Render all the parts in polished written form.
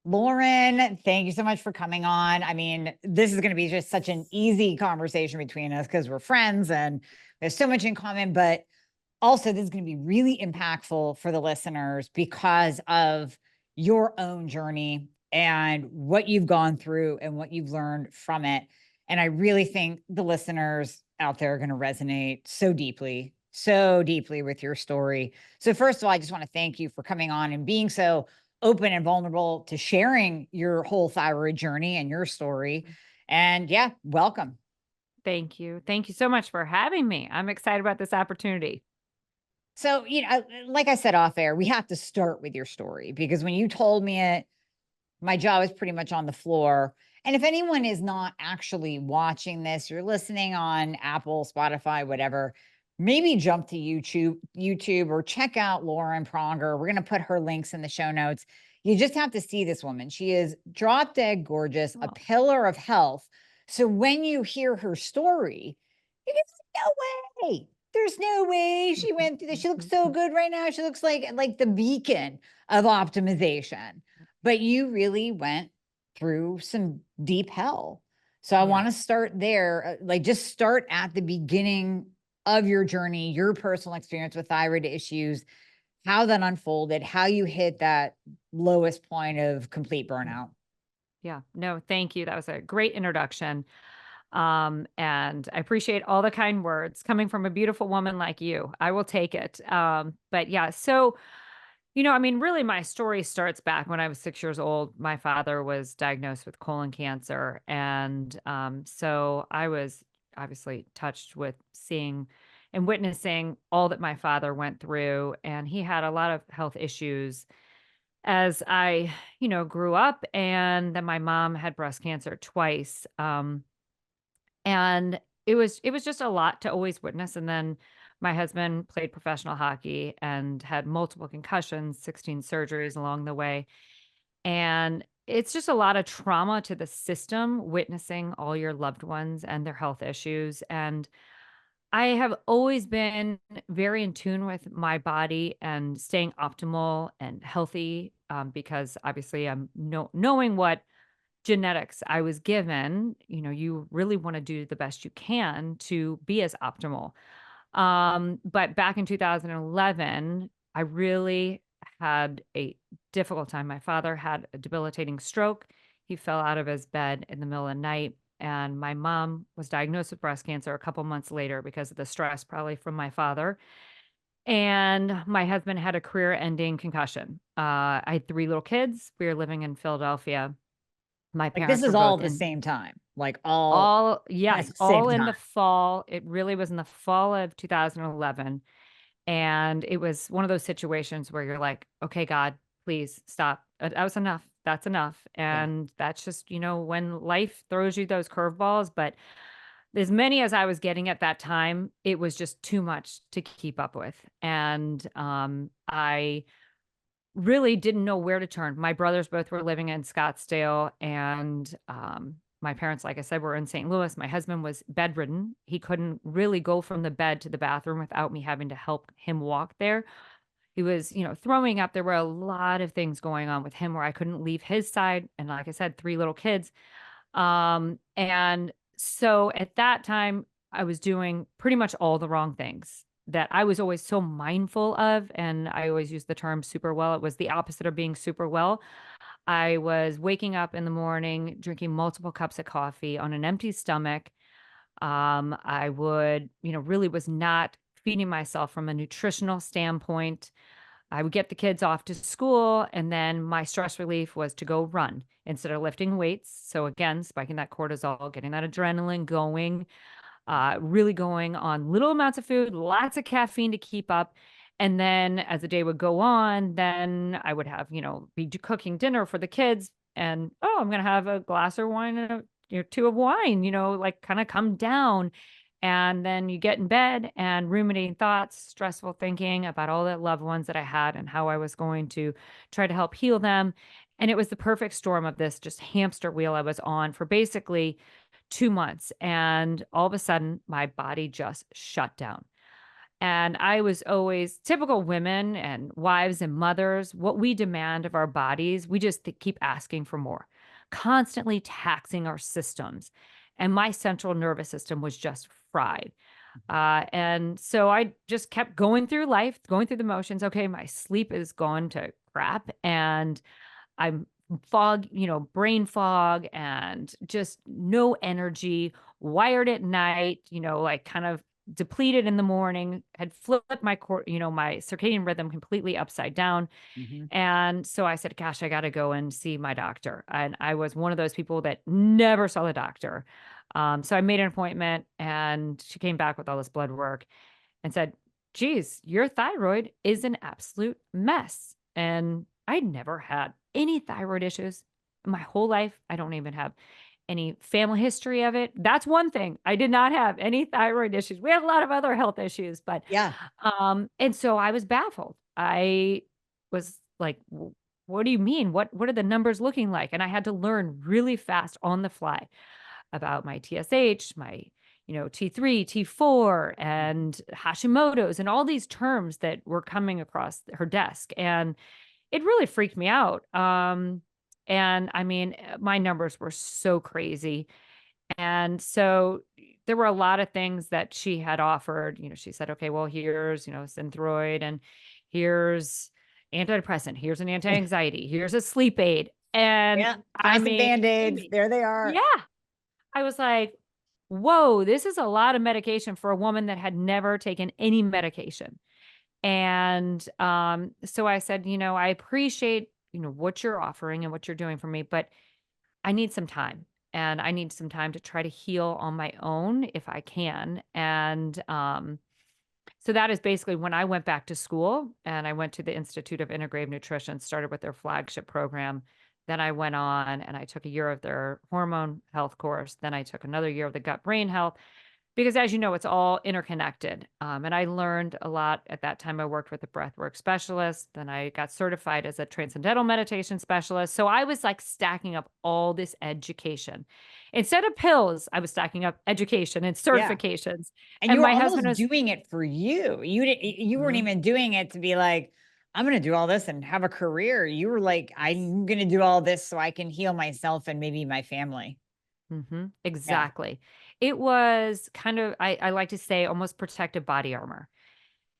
Lauren, thank you so much for coming on. I mean, this is going to be just such an easy conversation between us because we're friends and there's so much in common, but also this is going to be really impactful for the listeners because of your own journey and what you've gone through and what you've learned from it. And I really think the listeners out there are going to resonate so deeply with your story. So first of all, I just want to thank you for coming on and being so open and vulnerable to sharing your whole thyroid journey and your story. And yeah, welcome. Thank you. Thank you so much for having me. I'm excited about this opportunity. So, like I said off air, we have to start with your story because when you told me it, my jaw was pretty much on the floor. And if anyone is not actually watching this, you're listening on Apple, Spotify, whatever, maybe jump to YouTube or check out Lauren Pronger. We're going to put her links in the show notes. You just have to see this woman. She is drop dead gorgeous, a pillar of health. So when you hear her story, you can say, no way. There's no way she went through this. She looks so good right now. She looks like the beacon of optimization. But you really went through some deep hell. So I want to start there, just start at the beginning of your journey, your personal experience with thyroid issues, how that unfolded, how you hit that lowest point of complete burnout. Yeah, no, thank you. That was a great introduction. And I appreciate all the kind words coming from a beautiful woman like you. I will take it. But yeah, so, I mean, really my story starts back when I was 6 years old. My father was diagnosed with colon cancer. And so I was obviously touched with seeing and witnessing all that my father went through. And he had a lot of health issues as I, grew up. And then my mom had breast cancer twice. And it was just a lot to always witness, and then my husband played professional hockey and had multiple concussions, 16 surgeries along the way, and it's just a lot of trauma to the system, witnessing all your loved ones and their health issues, and I have always been very in tune with my body and staying optimal and healthy, because obviously I'm knowing what genetics I was given, you really want to do the best you can to be as optimal. But back in 2011, I really had a difficult time. My father had a debilitating stroke. He fell out of his bed in the middle of the night. And my mom was diagnosed with breast cancer a couple months later because of the stress, probably from my father. And my husband had a career ending concussion. I had three little kids. We were living in Philadelphia. My Like this parents were is all both at the in same time, like all at yes, the same all in time. the fall. It really was in the fall of 2011. And it was one of those situations where you're like, okay, God, please stop. That was enough. That's enough. Yeah. And that's just, when life throws you those curveballs. But as many as I was getting at that time, it was just too much to keep up with. And I really didn't know where to turn. My brothers both were living in Scottsdale, and my parents, like I said, were in St. Louis. My husband was bedridden. He couldn't really go from the bed to the bathroom without me having to help him walk there. He was, throwing up. There were a lot of things going on with him where I couldn't leave his side. And like I said, three little kids. And so at that time, I was doing pretty much all the wrong things that I was always so mindful of. And I always use the term super well. It was the opposite of being super well. I was waking up in the morning, drinking multiple cups of coffee on an empty stomach. I would, really was not feeding myself from a nutritional standpoint. I would get the kids off to school, and then my stress relief was to go run instead of lifting weights. So again, spiking that cortisol, getting that adrenaline going, really going on little amounts of food, lots of caffeine to keep up. And then as the day would go on, then I would have, be cooking dinner for the kids. And, oh, I'm going to have a glass of wine and two of wine, like kind of come down. And then you get in bed and ruminating thoughts, stressful thinking about all the loved ones that I had and how I was going to try to help heal them. And it was the perfect storm of this just hamster wheel I was on for basically 2 months. And all of a sudden, my body just shut down. And I was always typical women and wives and mothers, what we demand of our bodies, we just keep asking for more, constantly taxing our systems. And my central nervous system was just fried. And so I just kept going through life, going through the motions. Okay, my sleep is gone to crap and I'm brain fog and just no energy, wired at night, like kind of depleted in the morning, had flipped my circadian rhythm completely upside down. Mhm. And so I said, gosh, I got to go and see my doctor. And I was one of those people that never saw the doctor. So I made an appointment and she came back with all this blood work and said, geez, your thyroid is an absolute mess. And I never had any thyroid issues in my whole life. I don't even have any family history of it. That's one thing. I did not have any thyroid issues. We had a lot of other health issues, but Yeah. and so I was baffled. I was like, what do you mean? What are the numbers looking like? And I had to learn really fast on the fly about my TSH, my T3, T4, Mhm. and Hashimoto's, and all these terms that were coming across her desk, and it really freaked me out. And I mean, my numbers were so crazy, and so there were a lot of things that she had offered. She said, okay, well, here's Synthroid, and here's antidepressant, here's an anti-anxiety, here's a sleep aid, and Yeah. I Plastic mean, Band-Aids. There they yeah. are. I was like, whoa, this is a lot of medication for a woman that had never taken any medication. And so I said, I appreciate, what you're offering and what you're doing for me, but I need some time. And I need some time to try to heal on my own if I can. And so that is basically when I went back to school and I went to the Institute of Integrative Nutrition, started with their flagship program. Then I went on and I took a year of their hormone health course. Then I took another year of the gut brain health because, as you know, it's all interconnected. And I learned a lot at that time. I worked with a breathwork specialist. Then I got certified as a transcendental meditation specialist. So I was like stacking up all this education. Instead of pills, I was stacking up education and Yeah. certifications. And And you were my husband almost was, doing it for you. You weren't Mhm. even doing it to be like, I'm gonna do all this and have a career. You were like, I'm gonna do all this so I can heal myself and maybe my family. Yeah. Exactly. It was kind of, I like to say, almost protective body armor.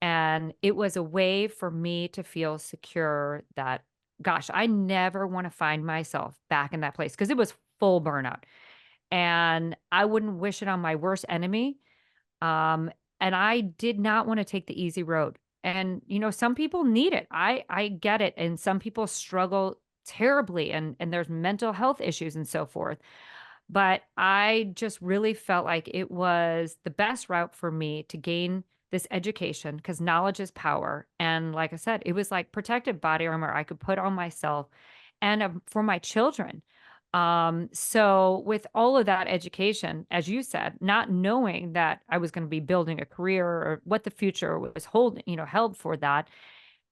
And it was a way for me to feel secure that, gosh, I never want to find myself back in that place because it was full burnout. And I wouldn't wish it on my worst enemy. Um, and I did not want to take the easy road. And some people need it. I get it. And some people struggle terribly and there's mental health issues and so forth. But I just really felt like it was the best route for me to gain this education because knowledge is power. And like I said, it was like protective body armor I could put on myself and for my children. So with all of that education, as you said, not knowing that I was going to be building a career or what the future was holding, held for that,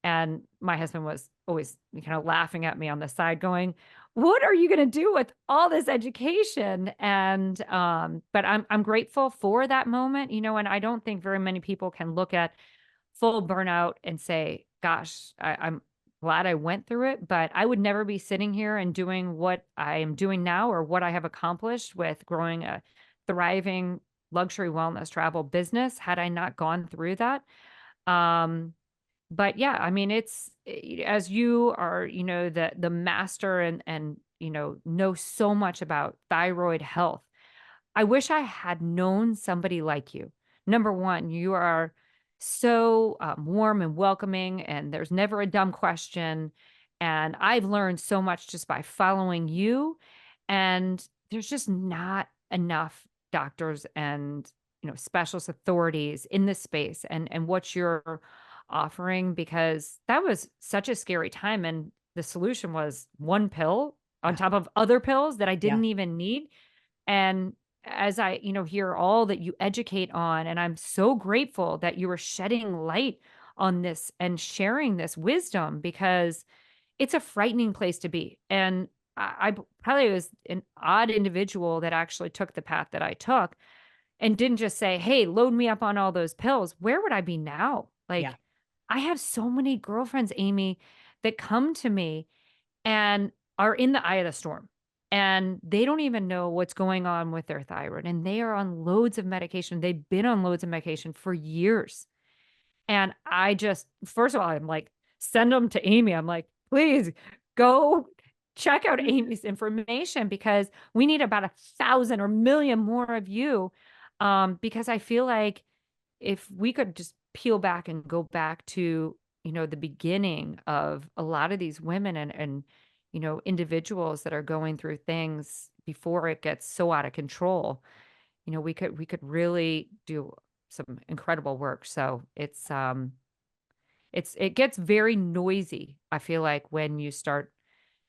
and my husband was always kind of laughing at me on the side going, "What are you going to do with all this education?" And but I'm grateful for that moment, and I don't think very many people can look at full burnout and say, "Gosh, I'm glad I went through it," but I would never be sitting here and doing what I am doing now or what I have accomplished with growing a thriving luxury wellness travel business had I not gone through that. Um but yeah, I mean, as you are, the master and know so much about thyroid health. I wish I had known somebody like you. Number one, you are so warm and welcoming, and there's never a dumb question. And I've learned so much just by following you. And there's just not enough doctors and specialist authorities in this space and what you're offering because that was such a scary time. And the solution was one pill on Yeah. top of other pills that I Yeah. didn't even need. And as I, hear all that you educate on, and I'm so grateful that you are shedding light on this and sharing this wisdom because it's a frightening place to be. And I probably was an odd individual that actually took the path that I took and didn't just say, "Hey, load me up on all those pills," where would I be now? Yeah. Like, I have so many girlfriends, Amy, that come to me and are in the eye of the storm, and they don't even know what's going on with their thyroid, and they are on loads of medication. They've been on loads of medication for years. And I just, first of all, I'm like, send them to Amy. I'm like, please go check out Amy's information, because we need about 1,000 or million more of you. Because I feel like if we could just peel back and go back to, the beginning of a lot of these women and, individuals that are going through things before it gets so out of control, we could really do some incredible work. So it gets very noisy, I feel like, when you start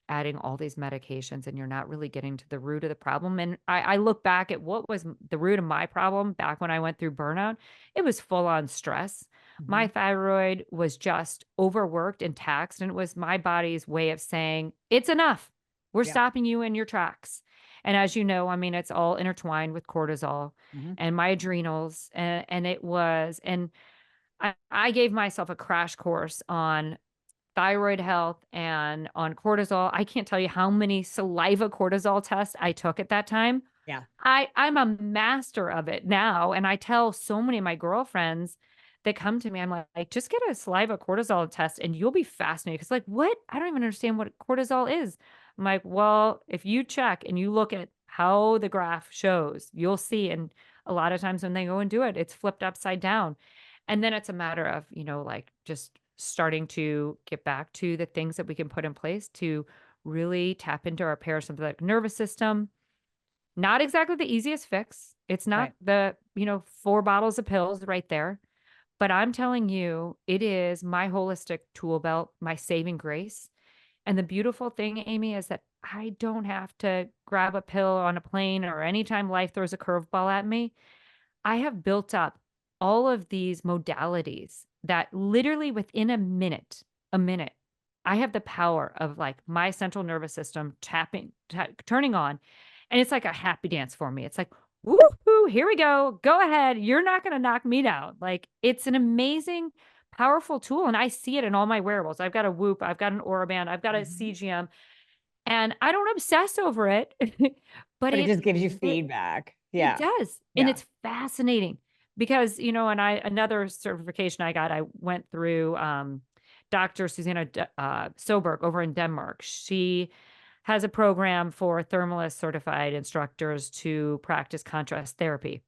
adding all these medications and you're not really getting to the root of the problem. And I look back at what was the root of my problem back when I went through burnout. It was full on stress. My Mhm. thyroid was just overworked and taxed, and it was my body's way of saying, it's enough. We're Yeah. stopping you in your tracks. And as you know, I mean, it's all intertwined with cortisol Mhm. and my adrenals. And I gave myself a crash course on thyroid health and on cortisol. I can't tell you how many saliva cortisol tests I took at that time. Yeah. I'm a master of it now, and I tell so many of my girlfriends that come to me, I'm like, just get a saliva cortisol test and you'll be fascinated. It's like, what? I don't even understand what cortisol is. I'm like, well, if you check and you look at how the graph shows, you'll see. And a lot of times when they go and do it, it's flipped upside down. And then it's a matter of, like, just starting to get back to the things that we can put in place to really tap into our parasympathetic nervous system. Not exactly the easiest fix. It's not Right. the, 4 bottles of pills right there, but I'm telling you, it is my holistic tool belt, my saving grace. And the beautiful thing, Amy, is that I don't have to grab a pill on a plane or anytime life throws a curveball at me. I have built up all of these modalities that literally within a minute, I have the power of, like, my central nervous system turning on. And it's like a happy dance for me. It's like, woohoo, here we go. Go ahead. You're not going to knock me down. Like, it's an amazing, powerful tool. And I see it in all my wearables. I've got a Whoop, I've got an Aura Band, I've got a Mhm. CGM, and I don't obsess over it, but But it it just gives you feedback. it Yeah. does, and Yeah. it's fascinating because, and another certification I got, I went through, Dr. Susanna Soberg over in Denmark. She has a program for thermalist certified instructors to practice contrast therapy.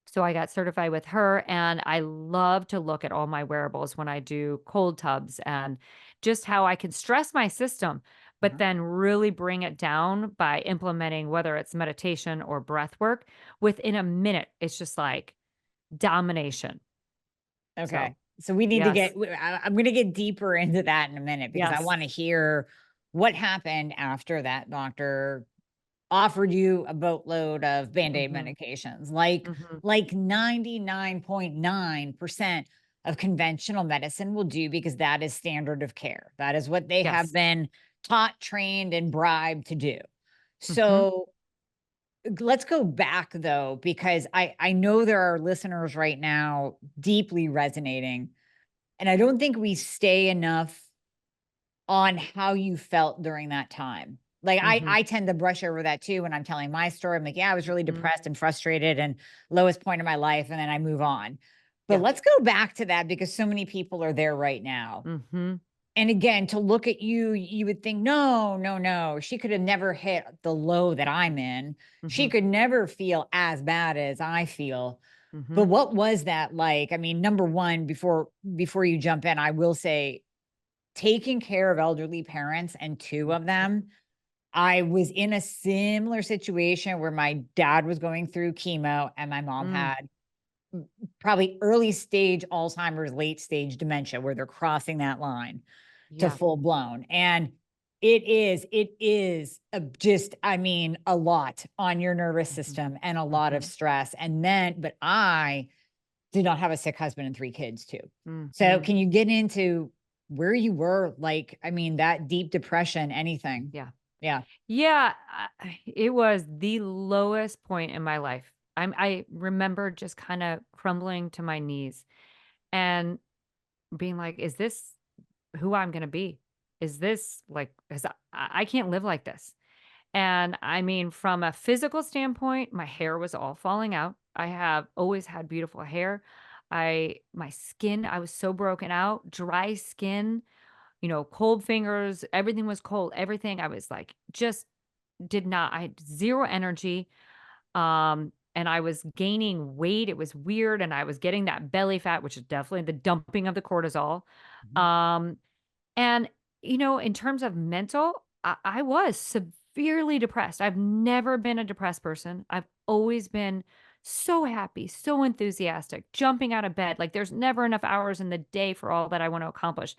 So I got certified with her, and I love to look at all my wearables when I do cold tubs and just how I can stress my system, but Uh-huh. then really bring it down by implementing whether it's meditation or breath work. Within a minute, it's just like domination. Okay. So, So we need to yes. I'm going to get deeper into that in a minute because I Yes. want to hear what happened after that doctor offered you a boatload of Band-Aid Mhm. medications, Mhm. like 99.9% of conventional medicine will do because that is standard of care. That is what they have Yes. been taught, trained, and bribed to do. Mhm. So let's go back though, because I know there are listeners right now deeply resonating, and I don't think we stay enough on how you felt during that time. Like, Mhm. I tend to brush over that too when I'm telling my story. I'm like, "Yeah, I was really Mhm. depressed and frustrated and lowest point of my life," and then I move on. But Yeah. let's go back to that because so many people are there right now. Mhm. And again, to look at you, you would think, "No, no, no, she could have never hit the low that I'm in. She Mhm. could never feel as bad as I feel." But Mhm. what was that like? I mean, number 1, before you jump in, I will say taking care of elderly parents and 2 of Mhm. them, I was in a similar situation where my dad was going through chemo and my mom Mm. had probably early stage Alzheimer's, late stage dementia, where they're crossing that line to Yeah. full blown. And it is just, I mean, a lot on your nervous Mhm. system and a lot of Mhm. stress. And then, but I did not have a sick husband and 3 kids too. So Mhm. can you get into where you were? Like, I mean, that deep depression, anything? Yeah. Yeah. Yeah, it was the lowest point in my life. I remember just kind of crumbling to my knees and being like, is this who I'm going to be? Is this like, is I can't live like this. And I mean, from a physical standpoint, my hair was all falling out. I have always had beautiful hair. My skin, I was so broken out, dry skin, cold fingers, everything was cold, everything. I was like, just did not, I had zero energy. And I was gaining weight. It was weird. And I was getting that belly fat, which is definitely the dumping of the cortisol. Mhm. Um, and, in terms of mental, I was severely depressed. I've never been a depressed person. I've always been so happy, so enthusiastic, jumping out of bed. Like there's never enough hours in the day for all that I want to accomplish.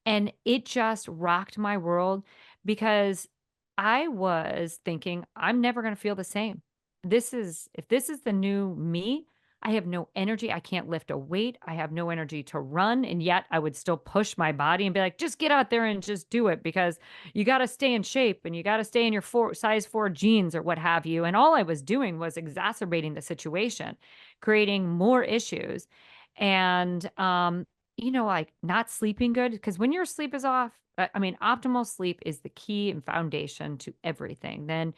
And it just rocked my world because I was thinking, I'm never going to feel the same. If this is the new me, I have no energy. I can't lift a weight. I have no energy to run. And yet I would still push my body and be like, just get out there and just do it because you got to stay in shape and you got to stay in your size 4 jeans or what have you. And all I was doing was exacerbating the situation, creating more issues. And, like not sleeping good. Because when your sleep is off, I mean, optimal sleep is the key and foundation to everything. Then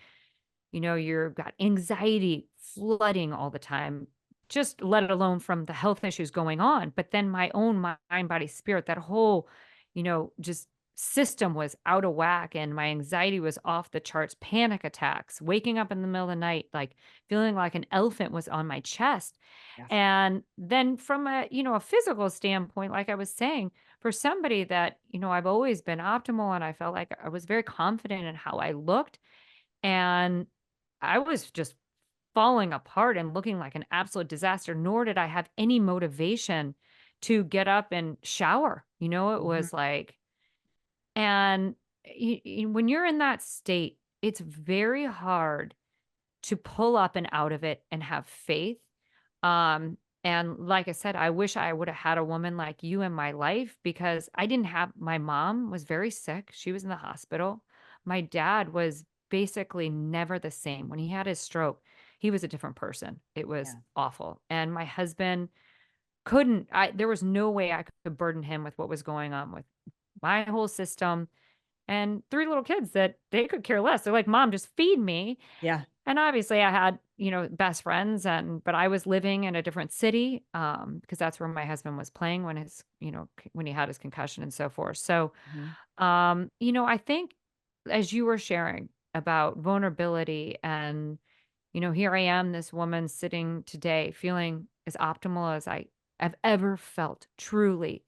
you've got anxiety flooding all the time, just let alone from the health issues going on. But then my own mind, body, spirit, that whole, just system was out of whack and my anxiety was off the charts, panic attacks, waking up in the middle of the night, like feeling like an elephant was on my chest. Yeah. And then from a physical standpoint, like I was saying, for somebody that, I've always been optimal and I felt like I was very confident in how I looked. And I was just falling apart and looking like an absolute disaster, nor did I have any motivation to get up and shower. It Mhm. was like, and when you're in that state, it's very hard to pull up and out of it and have faith. And like I said, I wish I would have had a woman like you in my life because I didn't have, my mom was very sick. She was in the hospital. My dad was basically never the same. When he had his stroke, he was a different person. It was Yeah. awful. And my husband there was no way I could burden him with what was going on with my whole system and 3 little kids that they could care less. They're like, "Mom, just feed me." Yeah. And obviously I had, best friends but I was living in a different city, because that's where my husband was playing when when he had his concussion and so forth. So, Mhm. I think as you were sharing about vulnerability and, here I am, this woman sitting today feeling as optimal as I have ever felt truly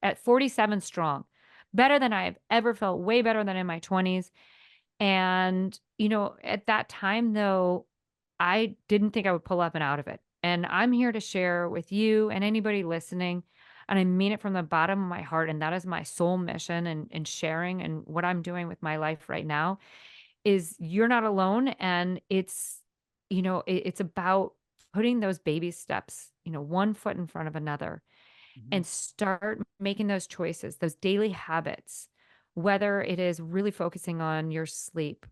at 47 strong, better than I have ever felt, way better than in my 20s. And, at that time, though, I didn't think I would pull up and out of it. And I'm here to share with you and anybody listening. And I mean it from the bottom of my heart. And that is my soul mission and sharing and what I'm doing with my life right now is you're not alone. And it's about putting those baby steps, one foot in front of another Mhm. and start making those choices, those daily habits, whether it is really focusing on your sleep,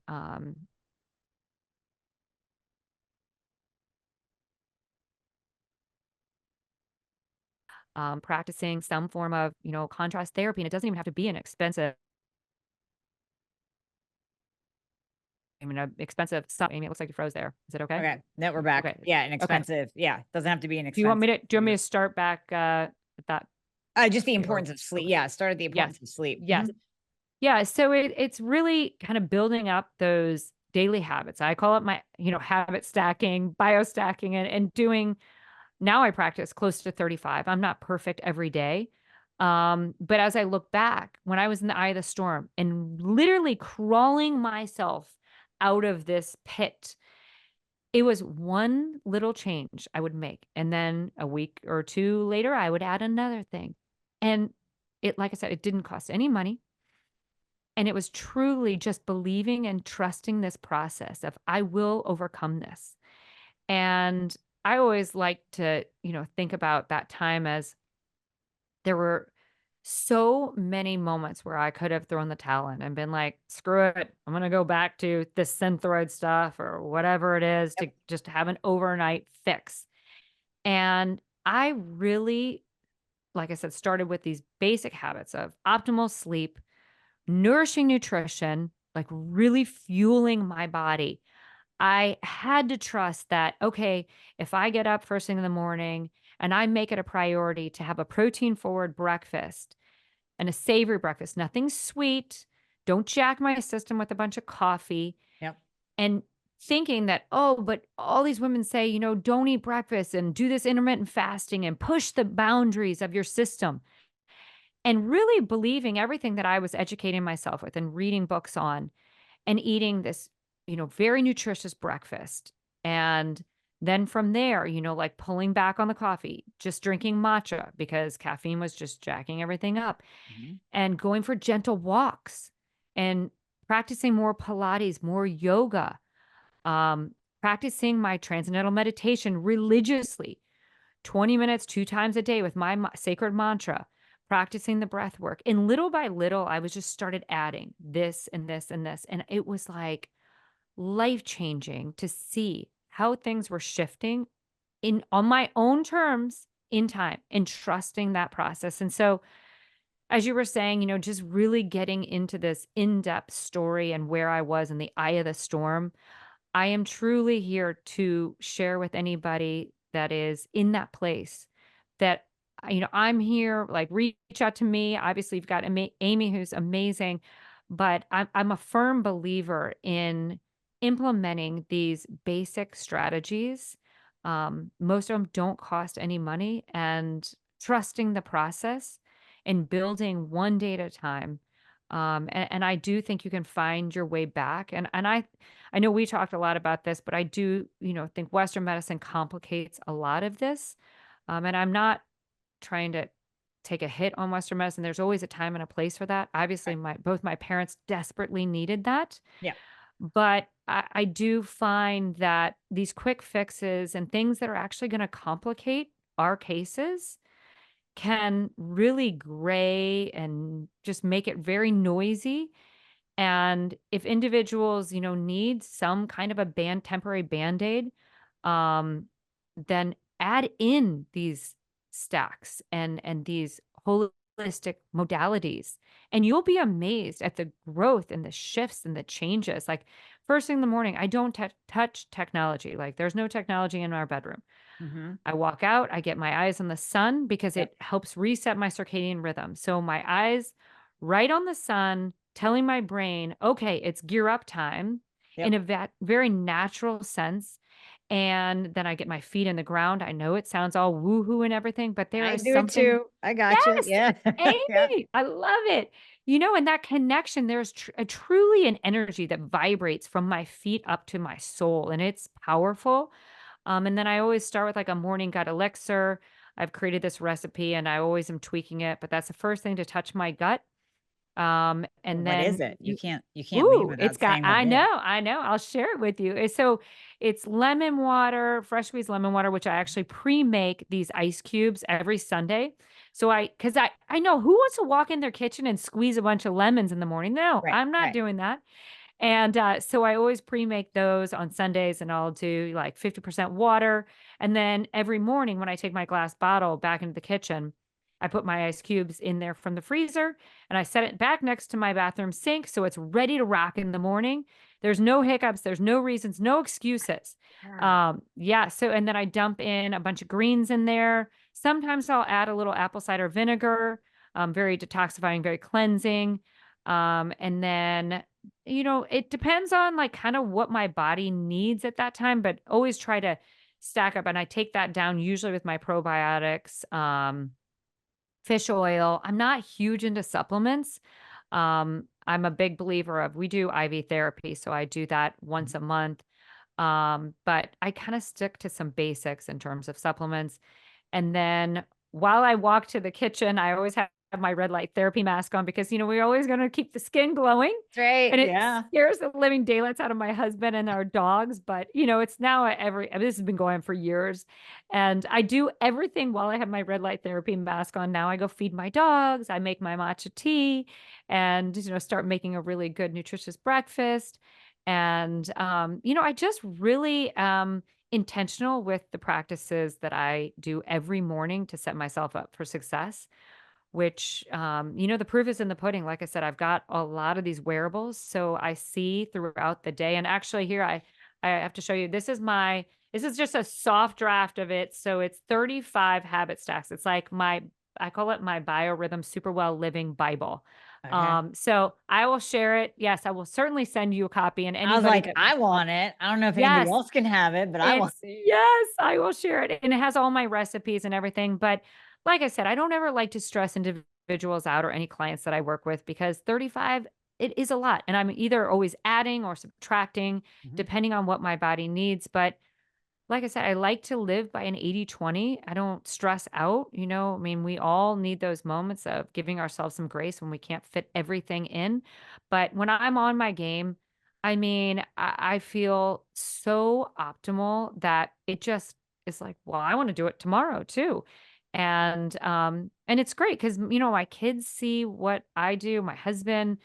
practicing some form of, contrast therapy. And it doesn't even have to be an expensive, expensive stuff. Amy, it looks like you froze there. Is it okay? Okay. Now we're back. Okay. Yeah, Okay. inexpensive. Yeah, doesn't have to be an Do you want me expensive. to, do you want me to start back, at that Just the or, importance of sleep. okay. Yeah, start at the Yes. importance of sleep. Yes. Mhm. Yeah, so it's really kind of building up those daily habits. I call it my, habit stacking, biostacking, and doing. Now I practice close to 35. I'm not perfect every day. But as I look back, when I was in the eye of the storm and literally crawling myself out of this pit, it was one little change I would make. And then a week or two later, I would add another thing. And like I said, it didn't cost any money. And it was truly just believing and trusting this process of I will overcome this. And I always like to, think about that time as there were so many moments where I could have thrown the towel in and been like, screw it. I'm going to go back to this synthroid stuff or whatever it is to Yep. just have an overnight fix. And I really, like I said, started with these basic habits of optimal sleep, nourishing nutrition, like really fueling my body. I had to trust that, okay, if I get up first thing in the morning and I make it a priority to have a protein forward breakfast and a savory breakfast, nothing sweet, don't jack my system with a bunch of coffee, Yep. and thinking that, oh, but all these women say, don't eat breakfast and do this intermittent fasting and push the boundaries of your system. And really believing everything that I was educating myself with and reading books on and eating this, very nutritious breakfast. And then from there, like pulling back on the coffee, just drinking matcha because caffeine was just jacking everything up, Mhm. and going for gentle walks and practicing more Pilates, more yoga, practicing my transcendental meditation religiously, 20 minutes, 2 times a day with my sacred mantra, practicing the breath work. And little by little, I was just started adding this and this and this. And it was like life changing to see how things were shifting in on my own terms in time and trusting that process. And so, as you were saying, just really getting into this in-depth story and where I was in the eye of the storm, I am truly here to share with anybody that is in that place that, I'm here, like reach out to me. Obviously, you've got Amy, who's amazing, but I'm a firm believer in implementing these basic strategies. Most of them don't cost any money, and trusting the process and building one day at a time. And I do think you can find your way back. And I know we talked a lot about this, but I do, think Western medicine complicates a lot of this. And I'm not trying to take a hit on Western medicine. There's always a time and a place for that. Obviously, Right. both my parents desperately needed that. Yeah. But I do find that these quick fixes and things that are actually going to complicate our cases can really gray and just make it very noisy. And if individuals, need some kind of a temporary band-aid, um, then add in these stacks and these holistic modalities. And you'll be amazed at the growth and the shifts and the changes. Like first thing in the morning, I don't touch technology. Like there's no technology in our bedroom. Hmm. I walk out, I get my eyes on the sun because Yep. it helps reset my circadian rhythm. So my eyes right on the sun, telling my brain, okay, it's gear up time in Yep. a very natural sense. And then I get my feet in the ground. I know it sounds all woohoo and everything, but there I is do it something. too. I got you. Yes, Yeah. Yeah. Amy, I love it. And that connection, there's truly an energy that vibrates from my feet up to my soul, and it's powerful. And then I always start with like a morning gut elixir. I've created this recipe and I always am tweaking it, but that's the first thing to touch my gut. And What is then it? You can't leave ooh, it's without got, saying what it is. I know, I'll share it with you. It's lemon water, fresh squeezed lemon water, which I actually pre-make these ice cubes every Sunday. Cause I know who wants to walk in their kitchen and squeeze a bunch of lemons in the morning. No, Right. I'm not Right. doing that. And, so I always pre-make those on Sundays, and I'll do like 50% water. And then every morning when I take my glass bottle back into the kitchen, I put my ice cubes in there from the freezer and I set it back next to my bathroom sink. So it's ready to rock in the morning. There's no hiccups. There's no reasons, no excuses. Yeah. Yeah. So, and then I dump in a bunch of greens in there. Sometimes I'll add a little apple cider vinegar, very detoxifying, very cleansing. And then it depends on like kind of what my body needs at that time, but always try to stack up. And I take that down usually with my probiotics, fish oil. I'm not huge into supplements. I'm a big believer of we do IV therapy, so I do that once Mhm. a month. But I kind of stick to some basics in terms of supplements. And then while I walk to the kitchen, I always have my red light therapy mask on because, we're always going to keep the skin glowing. That's right. And it Yeah. scares the living daylights out of my husband and our dogs. But, it's now this has been going on for years. And I do everything while I have my red light therapy mask on. Now I go feed my dogs. I make my matcha tea and, start making a really good, nutritious breakfast. And, I just really intentional with the practices that I do every morning to set myself up for success, which, the proof is in the pudding. Like I said, I've got a lot of these wearables. So I see throughout the day. And actually here, I have to show you, this is just a soft draft of it. So it's 35 habit stacks. It's like I call it my biorhythm SUPERwell living Bible. Okay. So I will share it. Yes, I will certainly send you a copy, and I was anybody like, that I want it. I don't know if anybody yes, else can have it, but I want it. yes, I will share it. And it has all my recipes and everything. But like I said, I don't ever like to stress individuals out or any clients that I work with because 35, it is a lot. And I'm either always adding or subtracting Mhm. depending on what my body needs. But like I said, I like to live by an 80-20. I don't stress out, I mean, we all need those moments of giving ourselves some grace when we can't fit everything in. But when I'm on my game, I mean, I feel so optimal that it just is like, well, I want to do it tomorrow too. And it's great because my kids see what I do, my husband,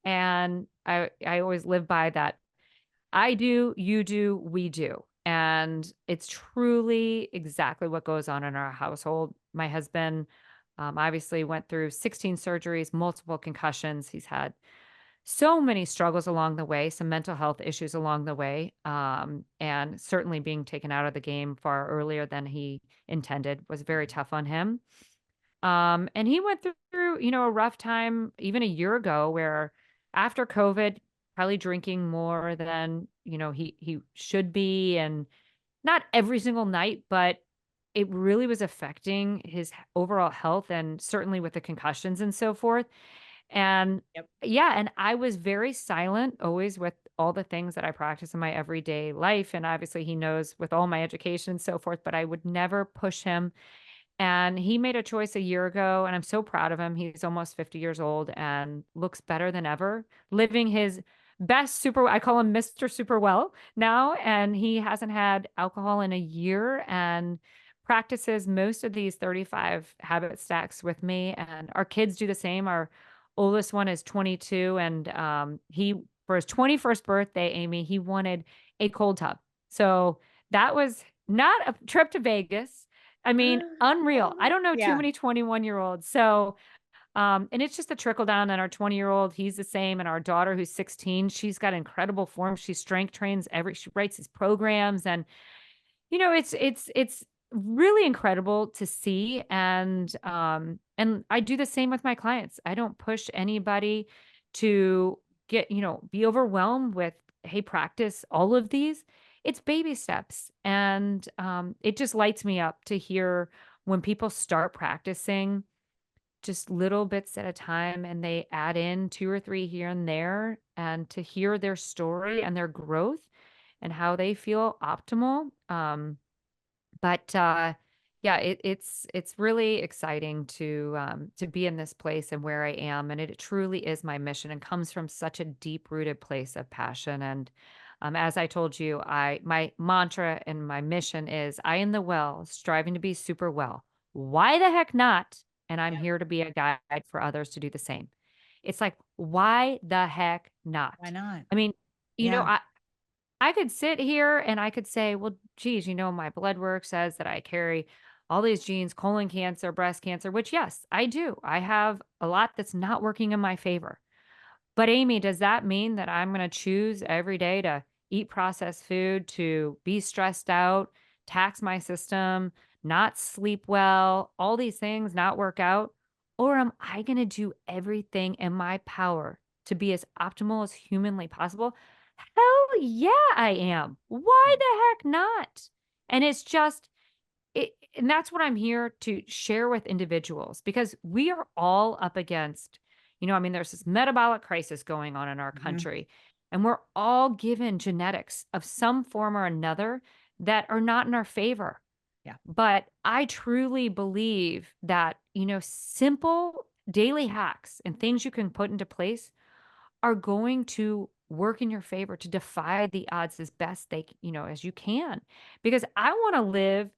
and I always live by that I do, you do, we do. And it's truly exactly what goes on in our household. My husband obviously went through 16 surgeries, multiple concussions. He's had so many struggles along the way, some mental health issues along the way, and certainly being taken out of the game far earlier than he intended was very tough on him. And he went through, a rough time even a year ago where after COVID, probably drinking more than, he should be and not every single night, but it really was affecting his overall health and certainly with the concussions and so forth. And Yep. yeah, and I was very silent always with all the things that I practice in my everyday life. And obviously he knows with all my education and so forth, but I would never push him and he made a choice a year ago, and I'm so proud of him. He's almost 50 years old and looks better than ever, living his best I call him Mr. Superwell now, and he hasn't had alcohol in a year and practices most of these 35 habit stacks with me. And our kids do the same. Our oldest one is 22, and for his 21st birthday, Amy, he wanted a cold tub. So that was not a trip to Vegas. I mean, unreal. I don't know too Yeah. many 21-year-olds. So, and it's just a trickle down. And our 20-year-old, he's the same. And our daughter, who's 16, she's got incredible form. She strength trains she writes these programs. And, it's really incredible to see. And I do the same with my clients. I don't push anybody to be overwhelmed with, hey, practice all of these. It's baby steps. And it just lights me up to hear when people start practicing just little bits at a time and they add in 2 or 3 here and there, and to hear their story and their growth and how they feel optimal. But yeah, it's really exciting to be in this place and where I am, and it truly is my mission and comes from such a deep rooted place of passion. And as I told you, my mantra and my mission is I am the well, striving to be super well. Why the heck not? And I'm Yep. here to be a guide for others to do the same. It's like, why the heck not? Why not? I mean, Yeah. I could sit here and I could say, well, geez, my blood work says that I carry all these genes, colon cancer, breast cancer, which yes, I do. I have a lot that's not working in my favor. But Amy, does that mean that I'm going to choose every day to eat processed food, to be stressed out, tax my system, not sleep well, all these things, not work out? Or am I going to do everything in my power to be as optimal as humanly possible? Hell yeah, I am. Why the heck not? And it's just, and that's what I'm here to share with individuals because we are all up against, I mean, there's this metabolic crisis going on in our Mhm. country, and we're all given genetics of some form or another that are not in our favor. Yeah. But I truly believe that, simple daily hacks and things you can put into place are going to work in your favor to defy the odds as best as you can. Because I want to live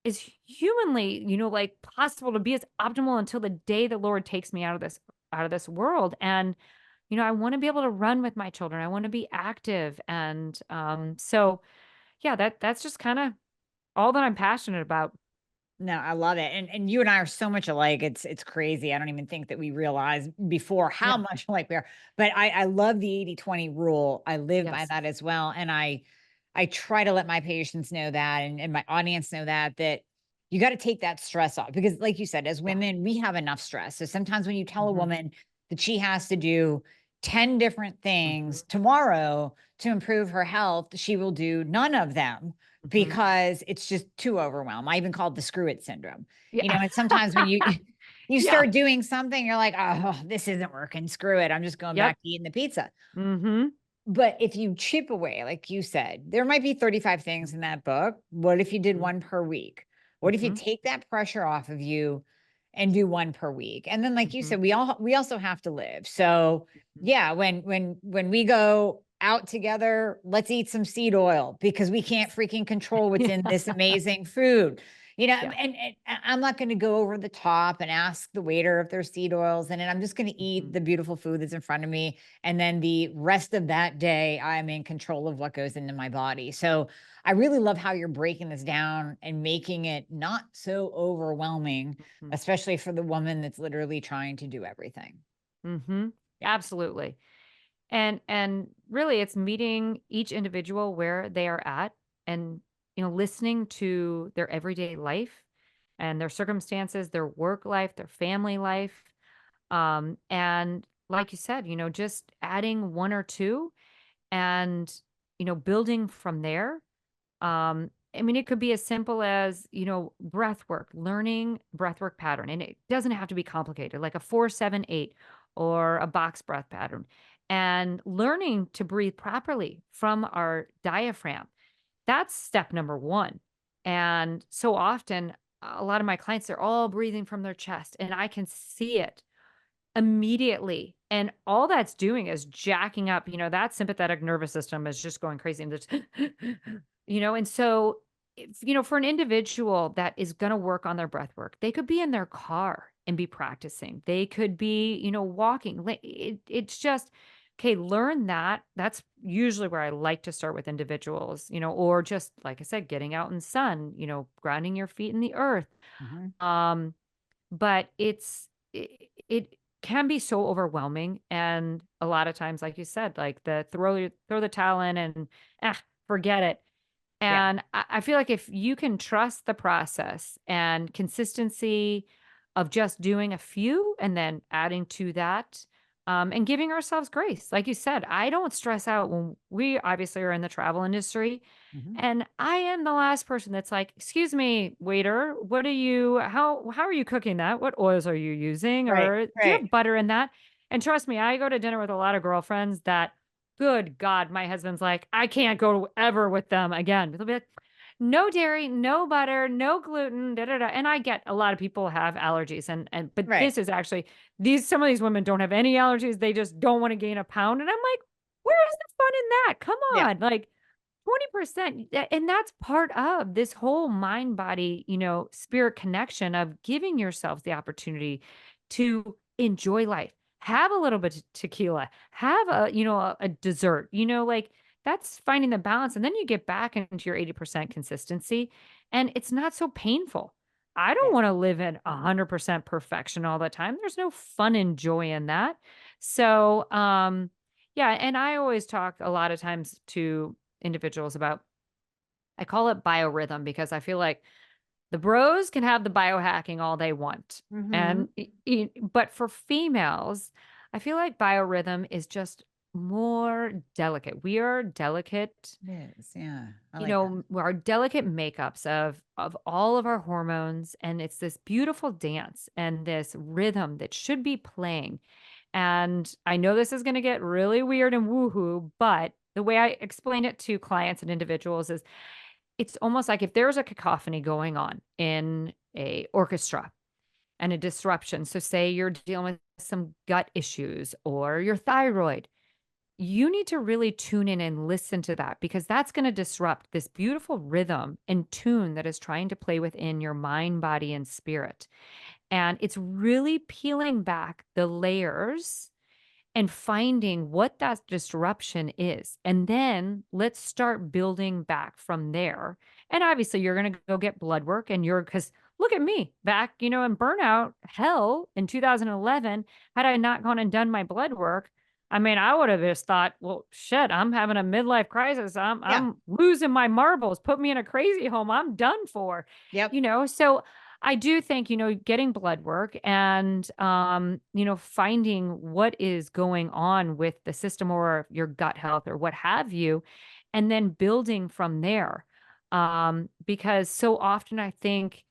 as humanly, like possible to be as optimal until the day the Lord takes me out of this world. And, I want to be able to run with my children. I want to be active. And so yeah, that's just kind of all that I'm passionate about. No, I love it. And you and I are so much alike. It's crazy. I don't even think that we realized before how Yeah. much alike we are. But I love the 80-20 rule. I live by Yes. that as well. And I try to let my patients know that and my audience know that you got to take that stress off because like you said, as Yeah. women, we have enough stress. So sometimes when you tell a Hmm. woman that she has to do 10 different Hmm. things tomorrow to improve her health, she will do none of them Hmm. because it's just too overwhelmed. I even call it the screw it syndrome. Yeah. And sometimes when you you Yeah. start doing something, you're like, oh, this isn't working. Screw it. I'm just going Yep. back to eating the pizza. Hmm. But if you chip away, like you said, there might be 35 things in that book. What if you did one per week? What if you Hmm. take that pressure off of you and do one per week? And then, like you Hmm. said, we also have to live. So Hmm. yeah, when we go out together, let's eat some seed oil because we can't freaking control what's Yeah. in this amazing food. Yeah. And I'm not going to go over the top and ask the waiter if there's seed oils in it. I'm just going to eat Mhm. the beautiful food that's in front of me. And then the rest of that day, I'm in control of what goes into my body. So I really love how you're breaking this down and making it not so overwhelming, Mhm. especially for the woman that's literally trying to do everything. Mhm. Absolutely. And really it's meeting each individual where they are at and listening to their everyday life and their circumstances, their work life, their family life. And like you said, just adding one or two and building from there. I mean, it could be as simple as, breath work, learning breath work pattern. And it doesn't have to be complicated, like a 4-7-8 or a box breath pattern. And learning to breathe properly from our diaphragm. That's step number one. And so often, a lot of my clients, they're all breathing from their chest, and I can see it immediately. And all that's doing is jacking up, that sympathetic nervous system is just going crazy. And there's, and so, if, for an individual that is going to work on their breath work, they could be in their car and be practicing. They could be, walking. It's just, okay, learn that. That's usually where I like to start with individuals, or just, like I said, getting out in the sun, grounding your feet in the earth. Mhm. Um, but it can be so overwhelming, and a lot of times, like you said, like the throw the towel in and, forget it. Yeah. And I feel like if you can trust the process and consistency of just doing a few and then adding to that, and giving ourselves grace. Like you said, I don't stress out when we obviously are in the travel industry. Mhm. And I am the last person that's like, excuse me, waiter, how are you cooking that? What oils are you using? Right. Or do you Right. have butter in that? And trust me, I go to dinner with a lot of girlfriends that, good God, my husband's like, I can't go ever with them again. They'll be like, no dairy, no butter, no gluten, da da da. And I get a lot of people have allergies, but Right. this is actually some of these women don't have any allergies. They just don't want to gain a pound. And I'm like, where is the fun in that? Come Yeah. on. Like 20%. And that's part of this whole mind body, spirit connection of giving yourself the opportunity to enjoy life. Have a little bit of tequila, have a dessert, like that's finding the balance. And then you get back into your 80% consistency and it's not so painful. I don't Yeah. want to live in 100% perfection all the time. There's no fun and joy in that. So, yeah. And I always talk a lot of times to individuals about, I call it biorhythm because I feel like the bros can have the biohacking all they want. Mhm. And but for females, I feel like biorhythm is just more delicate. We are delicate, It is. Yeah. I like that. our delicate makeups of all of our hormones, and it's this beautiful dance and this rhythm that should be playing. And I know this is going to get really weird and woohoo, but the way I explain it to clients and individuals is it's almost like if there's a cacophony going on in a orchestra and a disruption. So say you're dealing with some gut issues or your thyroid, you need to really tune in and listen to that, because that's going to disrupt this beautiful rhythm and tune that is trying to play within your mind, body, and spirit. And it's really peeling back the layers and finding what that disruption is. And then let's start building back from there. And obviously, you're going to go get blood work, and because look at me back, in burnout hell in 2011. Had I not gone and done my blood work, I mean, I would have just thought, well, shit, I'm having a midlife crisis. I'm, Yeah. I'm losing my marbles. Put me in a crazy home. I'm done for, Yep. so I do think, getting blood work and, finding what is going on with the system or your gut health or what have you, and then building from there. Because so often I think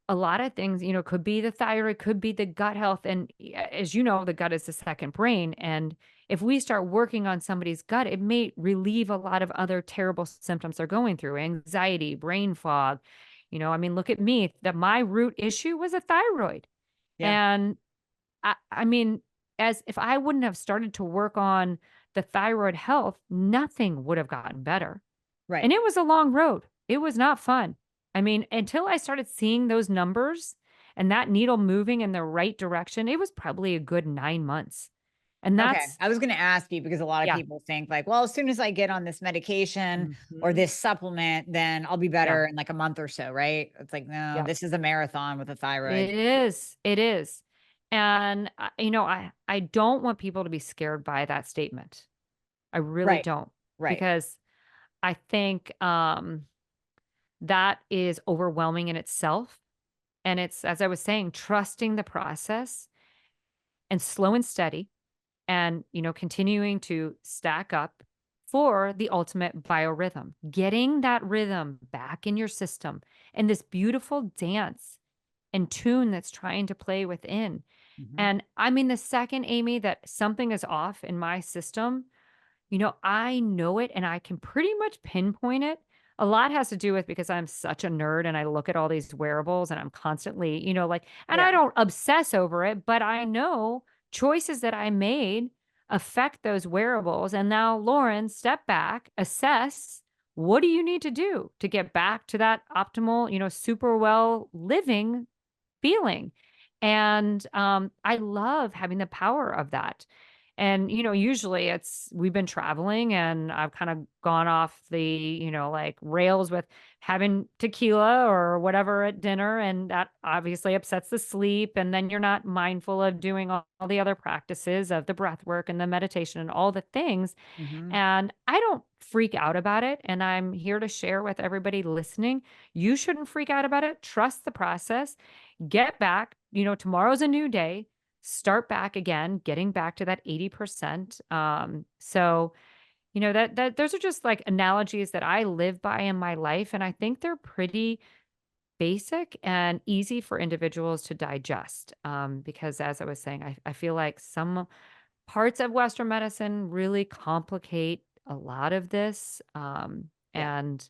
a lot of things, could be the thyroid, could be the gut health. And as you know, the gut is the second brain. And if we start working on somebody's gut, it may relieve a lot of other terrible symptoms they're going through, anxiety, brain fog. I mean, look at me, that my root issue was a thyroid. Yeah. And I mean, as if I wouldn't have started to work on the thyroid health, nothing would have gotten better. Right. And it was a long road. It was not fun. I mean, until I started seeing those numbers and that needle moving in the right direction, it was probably a good 9 months. And Okay. that's, I was going to ask you because a lot of yeah. people think like, well, as soon as I get on this medication or Mhm. this supplement, then I'll be Yeah. better in like a month or so, right? It's like, no, Yeah. this is a marathon with a thyroid. It is. It is. And, I don't want people to be scared by that statement. I really Right. don't, Right. because I think that is overwhelming in itself. And it's, as I was saying, trusting the process and slow and steady, and, continuing to stack up for the ultimate biorhythm, getting that rhythm back in your system and this beautiful dance and tune that's trying to play within. Mhm. And I mean, the second, Amy, that something is off in my system, I know it and I can pretty much pinpoint it. A lot has to do with because I'm such a nerd and I look at all these wearables and I'm constantly, like, and Yeah. I don't obsess over it, but I know choices that I made affect those wearables. And now, Lauren, step back, assess, what do you need to do to get back to that optimal, super well living feeling? And I love having the power of that. And, usually we've been traveling and I've kind of gone off the, like rails with having tequila or whatever at dinner. And that obviously upsets the sleep. And then you're not mindful of doing all the other practices of the breath work and the meditation and all the things. Mhm. And I don't freak out about it. And I'm here to share with everybody listening. You shouldn't freak out about it. Trust the process. Get back. Tomorrow's a new day. Start back again, getting back to that 80%. So, that those are just like analogies that I live by in my life. And I think they're pretty basic and easy for individuals to digest. Because as I was saying, I feel like some parts of Western medicine really complicate a lot of this. Yeah. And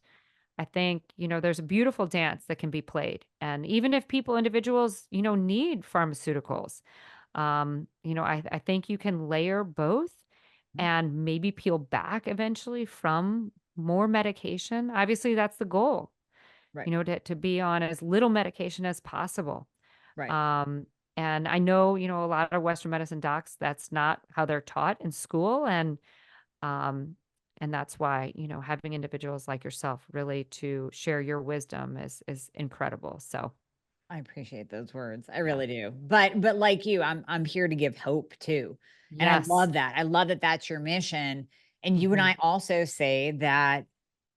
I think, there's a beautiful dance that can be played. And even if individuals, need pharmaceuticals, I think you can layer both Mhm. and maybe peel back eventually from more medication. Obviously, that's the goal, Right. to be on as little medication as possible. Right. Um, and I know, a lot of Western medicine docs, that's not how they're taught in school. Um, and that's why, having individuals like yourself really to share your wisdom is incredible. So I appreciate those words. I yeah. really do. But like you, I'm here to give hope too. And I Yes. love that. I love that that's your mission. And you and Mhm. I also say that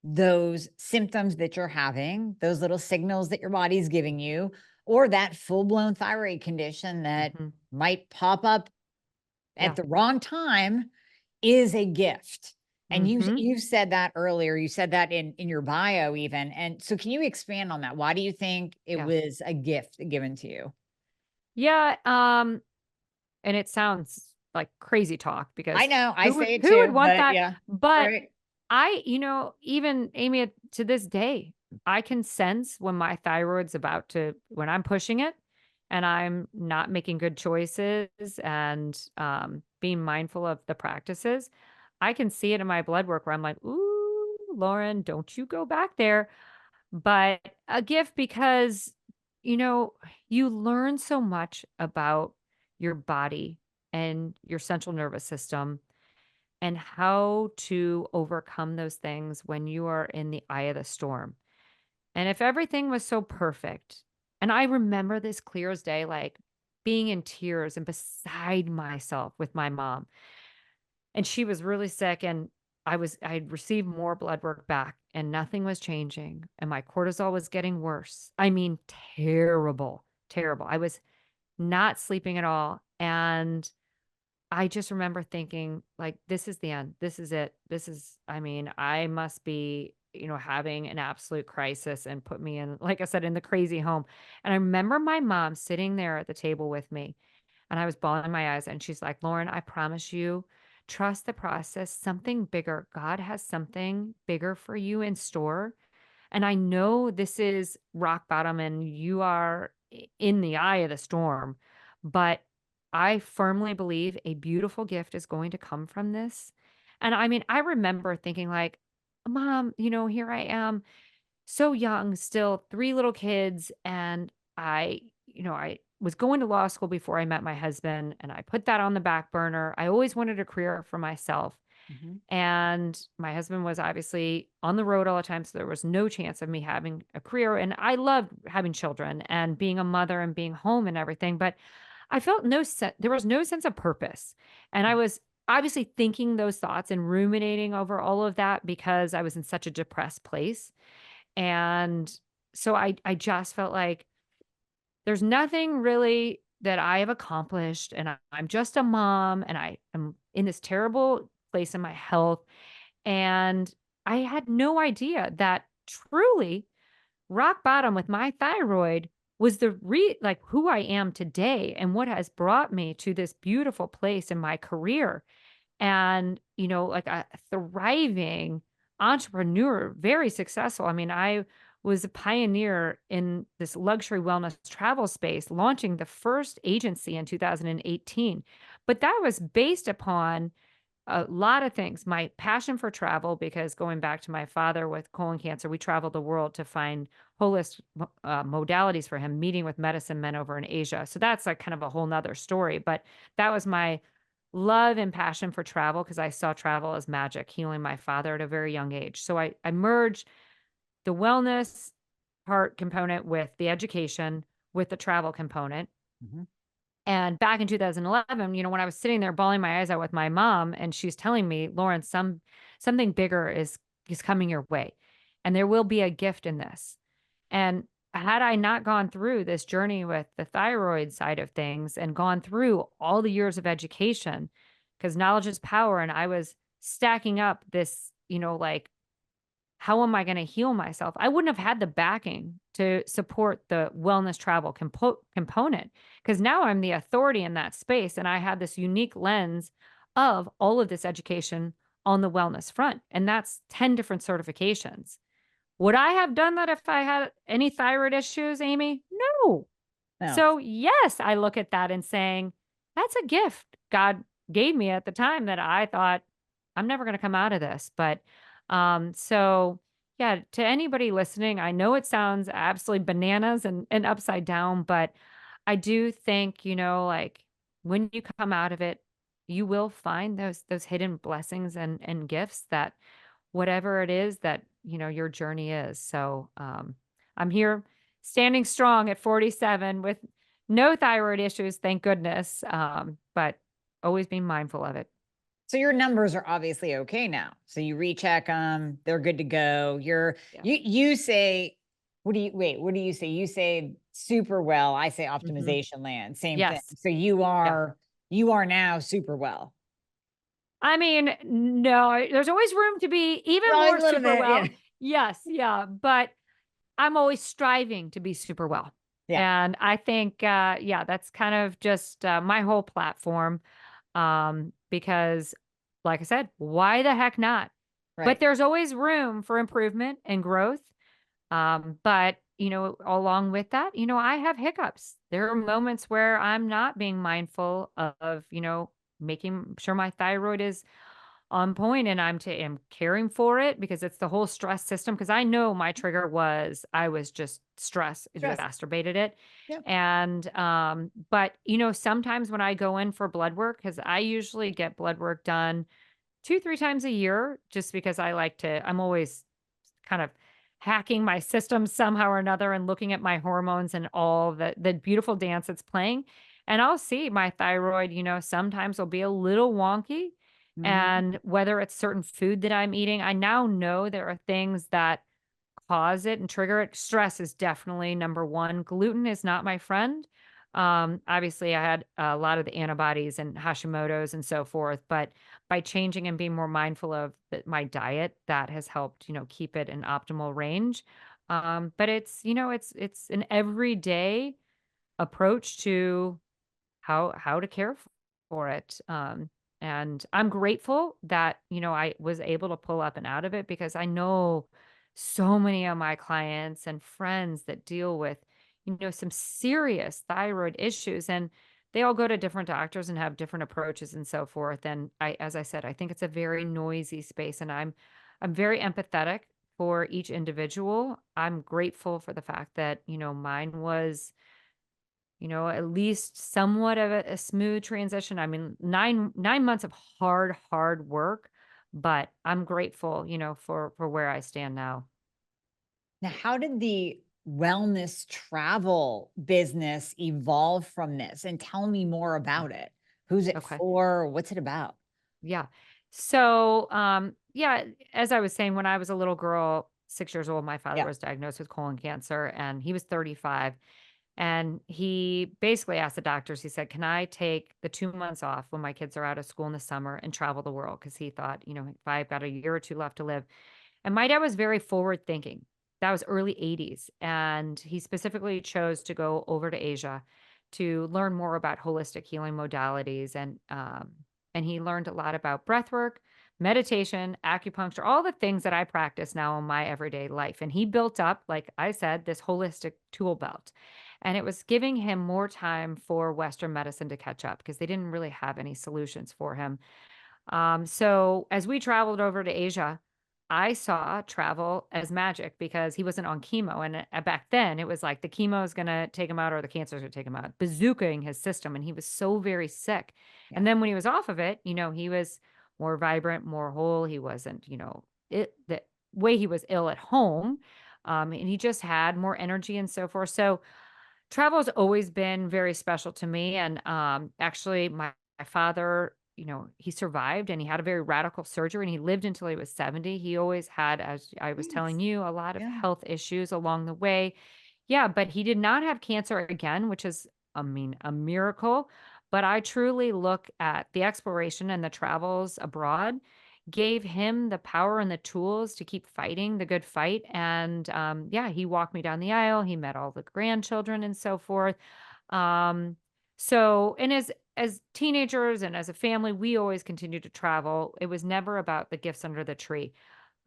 those symptoms that you're having, those little signals that your body's giving you, or that full-blown thyroid condition that Mhm. might pop up at Yeah. the wrong time is a gift. And Mhm. you said that earlier. You said that in your bio even. And so can you expand on that? Why do you think it Yeah. was a gift given to you? Yeah. And it sounds like crazy talk I because know, I who would say it who would too, want but that? yeah. But Right. even Amy, to this day, I can sense when my thyroid's about to when I'm pushing it. and I'm not making good choices and being mindful of the practices, I can see it in my blood work where I'm like, ooh, Lauren, don't you go back there. But a gift because, you know, you learn so much about your body and your central nervous system and how to overcome those things when you are in the eye of the storm. And if everything was so perfect, and I remember this clear as day, like being in tears and beside myself with my mom, and she was really sick, and I'd received more blood work back and nothing was changing, and my cortisol was getting worse. I mean, terrible, terrible. I was not sleeping at all, and I just remember thinking, like, this is the end. This is it. This is, I mean, I must be, having an absolute crisis and put me in, like I said, in the crazy home. And I remember my mom sitting there at the table with me, and I was bawling my eyes. And she's like, Lauren, I promise you, trust the process. Something bigger. God has something bigger for you in store. And I know this is rock bottom and you are in the eye of the storm, but I firmly believe a beautiful gift is going to come from this. And I mean, I remember thinking like, Mom, here I am, so young, still 3 little kids, and I was going to law school before I met my husband, and I put that on the back burner. I always wanted a career for myself. Mhm. And my husband was obviously on the road all the time, so there was no chance of me having a career. And I loved having children and being a mother and being home and everything, but I felt there was no sense of purpose. And I was obviously thinking those thoughts and ruminating over all of that because I was in such a depressed place. And so I just felt like there's nothing really that I have accomplished, and I'm just a mom, and I am in this terrible place in my health, and I had no idea that truly rock bottom with my thyroid was like who I am today and what has brought me to this beautiful place in my career and, like a thriving entrepreneur, very successful. I mean, I was a pioneer in this luxury wellness travel space, launching the first agency in 2018. But that was based upon a lot of things. My passion for travel, because going back to my father with colon cancer, we traveled the world to find holistic modalities for him, meeting with medicine men over in Asia. So that's like kind of a whole nother story. But that was my love and passion for travel because I saw travel as magic, healing my father at a very young age. So I merged the wellness part component with the education, with the travel component. Mhm. And back in 2011, when I was sitting there bawling my eyes out with my mom and she's telling me, Lauren, something bigger is coming your way. And there will be a gift in this. And had I not gone through this journey with the thyroid side of things and gone through all the years of education, because knowledge is power, and I was stacking up this, like, how am I going to heal myself? I wouldn't have had the backing to support the wellness travel component because now I'm the authority in that space. And I had this unique lens of all of this education on the wellness front. And that's 10 different certifications. Would I have done that if I had any thyroid issues, Amy? No. No. So, yes, I look at that and saying, that's a gift God gave me at the time that I thought I'm never going to come out of this. But so yeah, to anybody listening, I know it sounds absolutely bananas and upside down, but I do think, like when you come out of it, you will find those hidden blessings and gifts that whatever it is that, your journey is. So I'm here standing strong at 47 with no thyroid issues, thank goodness. But always being mindful of it. So your numbers are obviously okay now. So you recheck them, they're good to go. Yeah. You say, what do you say? You say super well. I say hmm optimization land, same thing. Yes. So Yeah. you are now super well. I mean, no, there's always room to be even Always more a little super bit, yeah. well. Yes. Yeah. But I'm always striving to be super well. Yeah, And I think, yeah, that's kind of just my whole platform. Because, like I said, why the heck not? But right. there's always room for improvement and growth. But along with that, I have hiccups. There are moments where I'm not being mindful of, making sure my thyroid is on point and am caring for it because it's the whole stress system. Because I know my trigger was I was just stress Stress. exacerbated it. Yep. And but sometimes when I go in for blood work, because I usually get blood work done 2, 3 times a year, just because I'm always kind of hacking my system somehow or another and looking at my hormones and all the beautiful dance it's playing. And I'll see my thyroid, sometimes will be a little wonky. Mhm. And whether it's certain food that I'm eating, I now know there are things that cause it and trigger it. Stress is definitely number one. Gluten is not my friend. Obviously, I had a lot of the antibodies and Hashimoto's and so forth, but by changing and being more mindful of my diet, that has helped, keep it in optimal range. But it's an everyday approach to how to care for it. And I'm grateful that, I was able to pull up and out of it because I know so many of my clients and friends that deal with, some serious thyroid issues, and they all go to different doctors and have different approaches and so forth. And as I said, I think it's a very noisy space, and I'm very empathetic for each individual. I'm grateful for the fact that, mine was at least somewhat of a smooth transition. I mean, 9 months of hard work, but I'm grateful, for where I stand now. Now, how did the wellness travel business evolve from this? And tell me more Mm. about it. Who's it Okay. for? What's it about? Yeah. So, yeah, as I was saying, when I was a little girl, 6 years old, my father Yeah. was diagnosed with colon cancer and he was 35. And he basically asked the doctors, he said, "Can I take the 2 months off when my kids are out of school in the summer and travel the world?" Because he thought, if I've got a year or two left to live. And my dad was very forward thinking. That was early 80s. And he specifically chose to go over to Asia to learn more about holistic healing modalities. And he learned a lot about breath work, meditation, acupuncture, all the things that I practice now in my everyday life. And he built up, like I said, this holistic tool belt. And it was giving him more time for Western medicine to catch up because they didn't really have any solutions for him. So as we traveled over to Asia, I saw travel as magic because he wasn't on chemo. And back then it was like the chemo is going to take him out or the cancer is going to take him out, bazookaing his system. And he was so very sick. Yeah. And then when he was off of it, he was more vibrant, more whole. He wasn't, the way he was ill at home. And he just had more energy and so forth. So travel has always been very special to me. And actually, my father, he survived and he had a very radical surgery and he lived until he was 70. He always had, as I was telling Nice. you, a lot of Yeah. health issues along the way. Yeah, but he did not have cancer again, which is, I mean, a miracle. But I truly look at the exploration and the travels abroad gave him the power and the tools to keep fighting the good fight. And yeah, he walked me down the aisle. He met all the grandchildren and so forth. Um, and as teenagers and as a family, we always continued to travel. It was never about the gifts under the tree.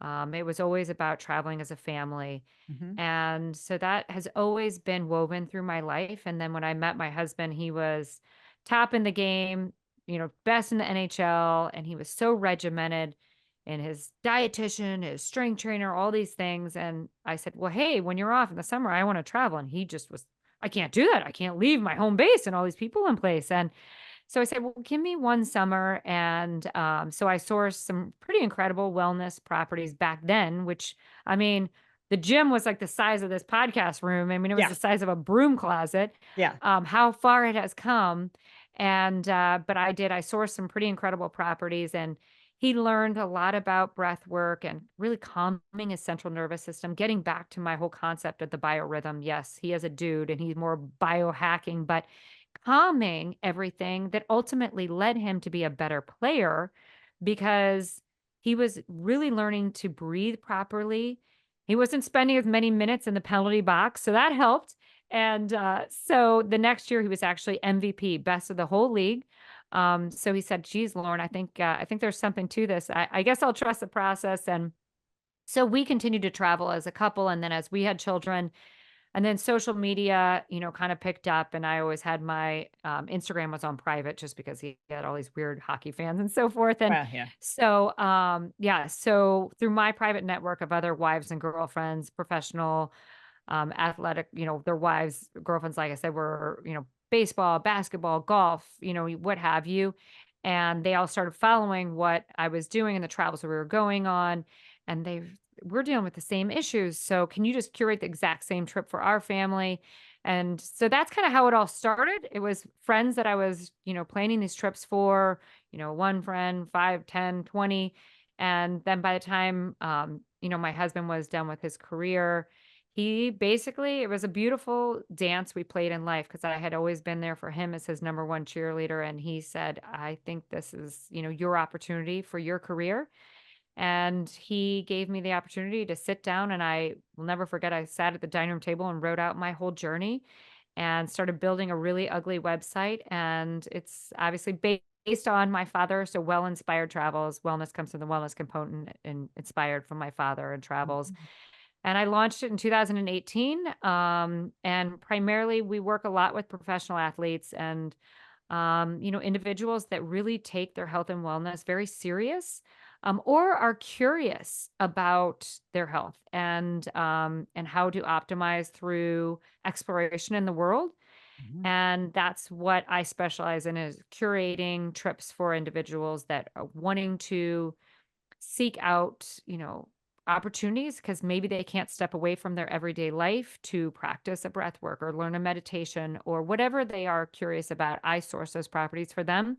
It was always about traveling as a family. Mhm. And so that has always been woven through my life. And then when I met my husband, he was top in the game, best in the NHL. And he was so regimented and his dietitian, his strength trainer, all these things. And I said, "Well, hey, when you're off in the summer, I want to travel." And he just was, "I can't do that. I can't leave my home base and all these people in place." And so I said, "Well, give me one summer." And so I sourced some pretty incredible wellness properties back then, which, I mean, the gym was like the size of this podcast room. I mean, it was Yeah. the size of a broom closet. Yeah. How far it has come. And, but I sourced some pretty incredible properties, and he learned a lot about breath work and really calming his central nervous system, getting back to my whole concept of the biorhythm. Yes, he is a dude and he's more biohacking, but calming everything that ultimately led him to be a better player because he was really learning to breathe properly. He wasn't spending as many minutes in the penalty box, so that helped. And so the next year he was actually MVP, best of the whole league. So he said, "Geez, Lauren, I think there's something to this. I guess I'll trust the process." And so we continued to travel as a couple, and then as we had children, And then social media, kind of picked up, and I always had my Instagram was on private just because he had all these weird hockey fans and so forth. And Well, yeah. so, yeah, so through my private network of other wives and girlfriends, professional, athletic, their wives, girlfriends, like I said, were, baseball, basketball, golf, what have you. And they all started following what I was doing and the travels that we were going on. And we're dealing with the same issues. So can you just curate the exact same trip for our family? And so that's kind of how it all started. It was friends that I was, planning these trips for, one friend, 5, 10, 20. And then by the time, my husband was done with his career, it was a beautiful dance we played in life because I had always been there for him as his number one cheerleader. And he said, I think this is, your opportunity for your career. And he gave me the opportunity to sit down, and I will never forget, I sat at the dining room table and wrote out my whole journey and started building a really ugly website. And it's obviously based on my father. So Well Inspired Travels, wellness comes from the wellness component and inspired from my father and travels. Mhm. And I launched it in 2018. And primarily we work a lot with professional athletes and, individuals that really take their health and wellness very serious, or are curious about their health and how to optimize through exploration in the world. Mhm. And that's what I specialize in, is curating trips for individuals that are wanting to seek out, opportunities because maybe they can't step away from their everyday life to practice a breath work or learn a meditation or whatever they are curious about. I source those properties for them.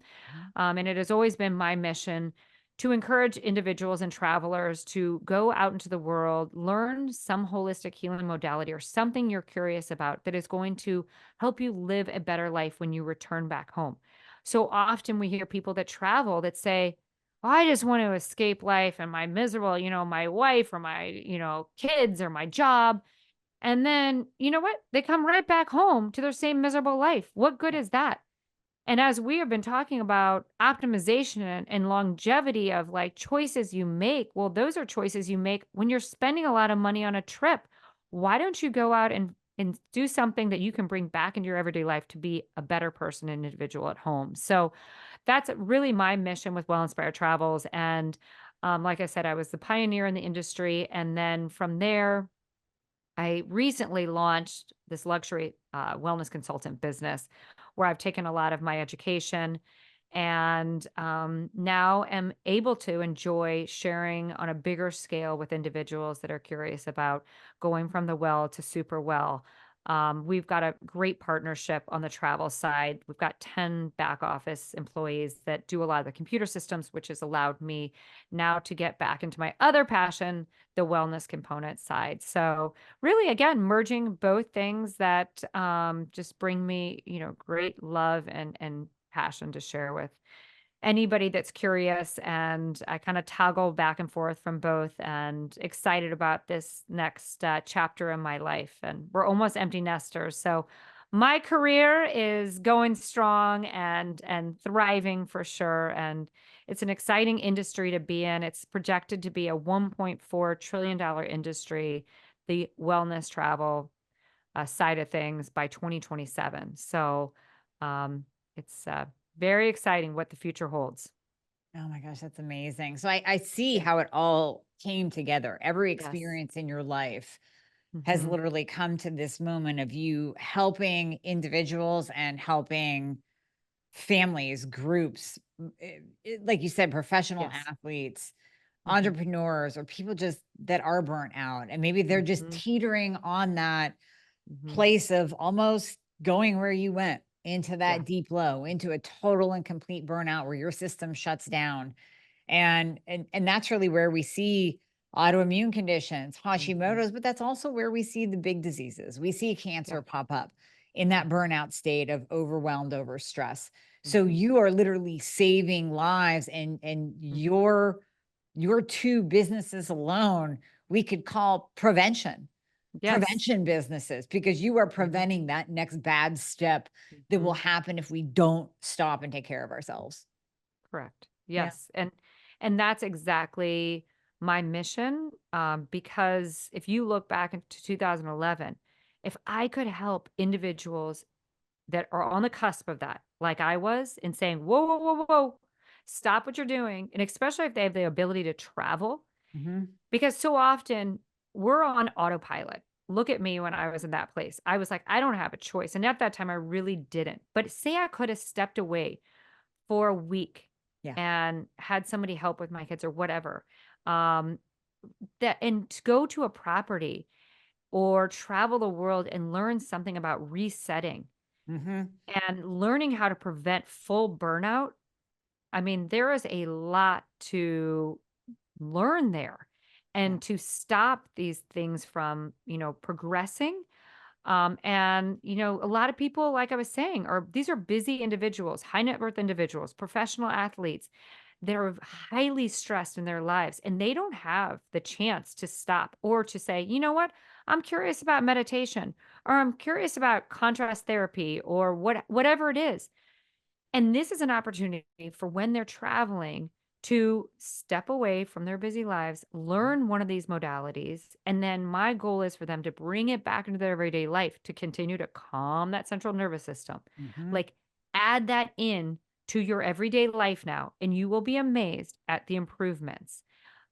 Mhm. And it has always been my mission to encourage individuals and travelers to go out into the world, learn some holistic healing modality or something you're curious about that is going to help you live a better life when you return back home. So often we hear people that travel that say, "Oh, I just want to escape life and my miserable, my wife or my, kids or my job." And then, you know what? They come right back home to their same miserable life. What good Yeah. is that? And as we have been talking about optimization and longevity of like choices you make, well, those are choices you make when you're spending a lot of money on a trip. Why don't you go out and do something that you can bring back into your everyday life to be a better person and individual at home? So that's really my mission with Well Inspired Travels. And like I said, I was the pioneer in the industry. And then from there, I recently launched this luxury wellness consultant business where I've taken a lot of my education and now am able to enjoy sharing on a bigger scale with individuals that are curious about going from the well to super well. We've got a great partnership on the travel side. We've got 10 back office employees that do a lot of the computer systems, which has allowed me now to get back into my other passion, the wellness component side. So, really, again, merging both things that just bring me, great love and passion to share with anybody that's curious. And I kind of toggle back and forth from both and excited about this next chapter in my life. And we're almost empty nesters. So my career is going strong and thriving for sure. And it's an exciting industry to be in. It's projected to be a $1.4 trillion industry, the wellness travel side of things by 2027. So it's very exciting what the future holds. Oh my gosh, that's amazing. So I see Yeah. how it all came together. Every Yes. experience in your life has Hmm. literally come to this moment of you helping individuals and helping families, groups, like you said, professional Yes. athletes, Hmm. entrepreneurs, or people just that are burnt out. And maybe they're just Hmm. teetering on that Hmm. place of almost going where you went into Yeah. that deep low, into a total and complete burnout where your system shuts down. And that's really where we see autoimmune conditions, Hmm. Hashimoto's, but that's also where we see the big diseases. We see Yeah. cancer pop up in that Hmm. burnout state of overwhelmed, overstress. So Hmm. you are literally saving lives, and Hmm. your two businesses alone we could call Yes. prevention businesses, because you are Hmm. preventing that next bad step that will Hmm. happen if we don't stop and take care of ourselves. Correct. Yeah. Yes. And that's exactly my mission. Because if you look back into 2011, if I could help individuals that are on the cusp of that, like I was, and saying, whoa, whoa, whoa, whoa, whoa, stop what you're doing. And especially if they have the ability to travel, Mhm. because so often we're on autopilot. Look at me when I was in that place. I was like, I don't have a choice. And at that time, I really didn't. But say I could have stepped away for a week Yeah. and had somebody help with my kids or whatever. Um, that and to go to a property or travel the world and learn something about resetting Mhm. and learning how to prevent full burnout. I mean, there is a lot to learn there Yeah. and to stop these things from, progressing. And, a lot of people, like I was saying, these are busy individuals, high net worth individuals, professional athletes. They're highly stressed in their lives and they don't have the chance to stop or to say, you know what? I'm curious about meditation or I'm curious about contrast therapy or whatever it is. And this is an opportunity for when they're traveling to step away from their busy lives, learn one of these modalities. And then my goal is for them to bring it back into their everyday life to continue to calm that central nervous system. Mhm. Like add that in to your everyday life now, and you will be amazed at the improvements.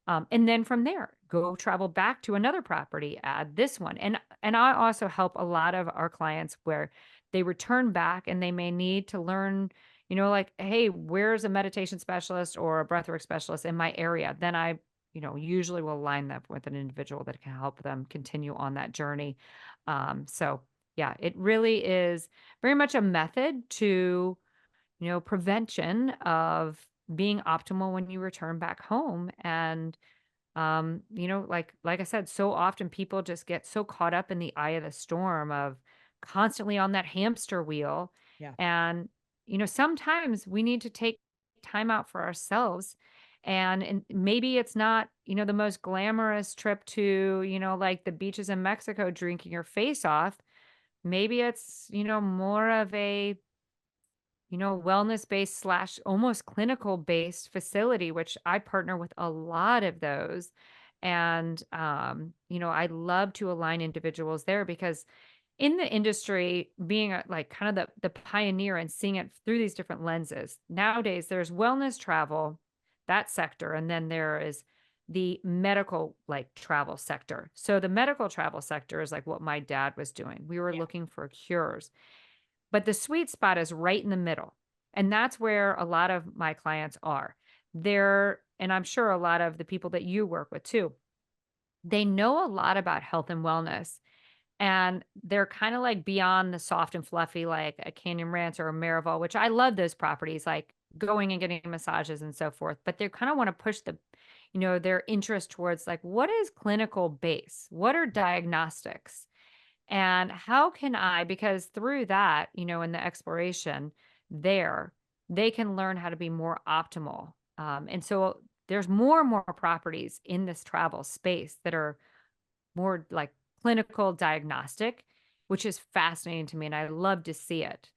And then from there, go travel back to another property, add this one. And I also help a lot of our clients where they return back and they may need to learn, like, hey, where's a meditation specialist or a breathwork specialist in my area? Then I, usually will line them with an individual that can help them continue on that journey. So yeah, it really is very much a method to, prevention of being optimal when you return back home. And like I said, so often people just get so caught up in the eye of the storm of constantly on that hamster wheel. Yeah. And, sometimes we need to take time out for ourselves. And maybe it's not, the most glamorous trip to, like the beaches in Mexico drinking your face off. Maybe it's, more of a wellness based slash almost clinical based facility, which I partner with a lot of those. And, I love to align individuals there because in the industry, being like kind of the pioneer and seeing it through these different lenses, nowadays there's wellness travel, that sector, and then there is the medical like travel sector. So the medical travel sector is like what my dad was doing. We were Yeah. looking for cures. But the sweet spot is right in the middle. And that's where a lot of my clients are. And I'm sure a lot of the people that you work with too, they know a lot about health and wellness. And they're kind of like beyond the soft and fluffy, like a Canyon Ranch or a Marival, which I love those properties, like going and getting massages and so forth. But they kind of want to push their interest towards like, what is clinical base? What are diagnostics? And how can I, because through that, in the exploration there, they can learn how to be more optimal. And so there's more and more properties in this travel space that are more like clinical diagnostic, which is fascinating to me. And I love to see it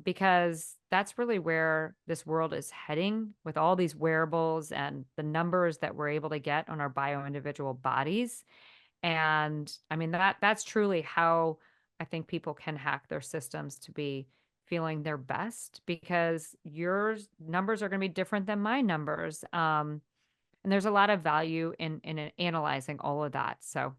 because that's really where this world is heading with all these wearables and the numbers that we're able to get on our bio individual bodies. And I mean, that's truly how I think people can hack their systems to be feeling their best because your numbers are going to be different than my numbers. And there's a lot of value in analyzing all of that. So,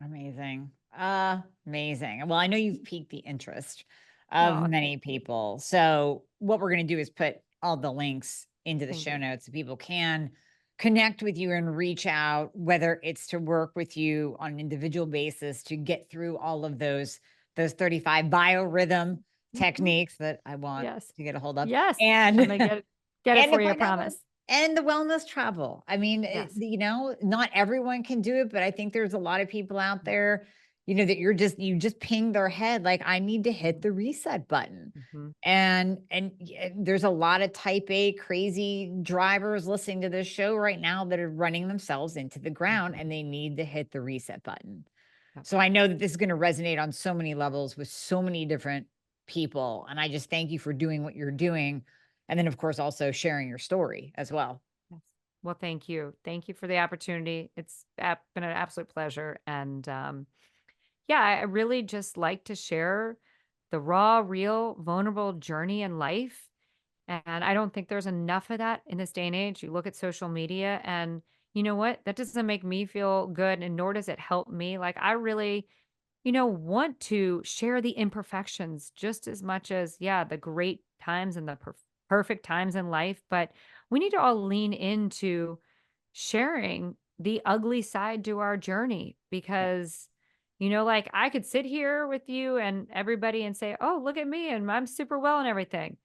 Amazing. Amazing. Well, I know you've piqued the interest of oh, many people. So what we're going to do is put all the links into the thank show you. notes so people can connect with you and reach out, whether it's to work with you on an individual basis to get through all of those 35 biorhythm Mhm. techniques that I want Yes. to get a hold of. Yes. I'm And going to get it and to for you, I find out more promise. and the wellness travel. I mean, Yes. not everyone can do it, but I think there's a lot of people out there, that you just ping their head like, I need to hit the reset button. Mhm. There's a lot of type A crazy drivers listening to this show right now that are running themselves into the ground Mhm. and they need to hit the reset button. Yep. So I know that this is going to resonate on so many levels with so many different people. And I just thank you for doing what you're doing. And then, of course, also sharing your story as well. Yes. Well, thank you. Thank you for the opportunity. It's been an absolute pleasure. And yeah, I really just like to share the raw, real, vulnerable journey in life. And I don't think there's enough of that in this day and age. You look at social media and you know what? That doesn't make me feel good and nor does it help me. Like I really, want to share the imperfections just as much as, yeah, the great times and the perfect times in life. But we need to all lean into sharing the ugly side to our journey Yeah. because, like I could sit here with you and everybody and say, oh, look at me and I'm super well and everything.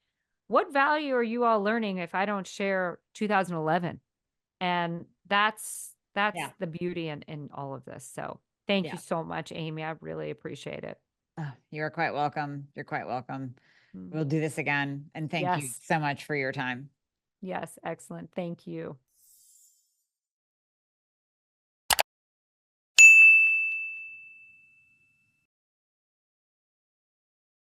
What value are you all learning if I don't share 2011? And that's Yeah. the beauty in all of this. So thank you Yeah. so much, Amy. I really appreciate it. Oh, you're quite welcome. You're quite welcome. Mm. We'll do this again. And thank you Yes. so much for your time. Yes. Excellent. Thank you.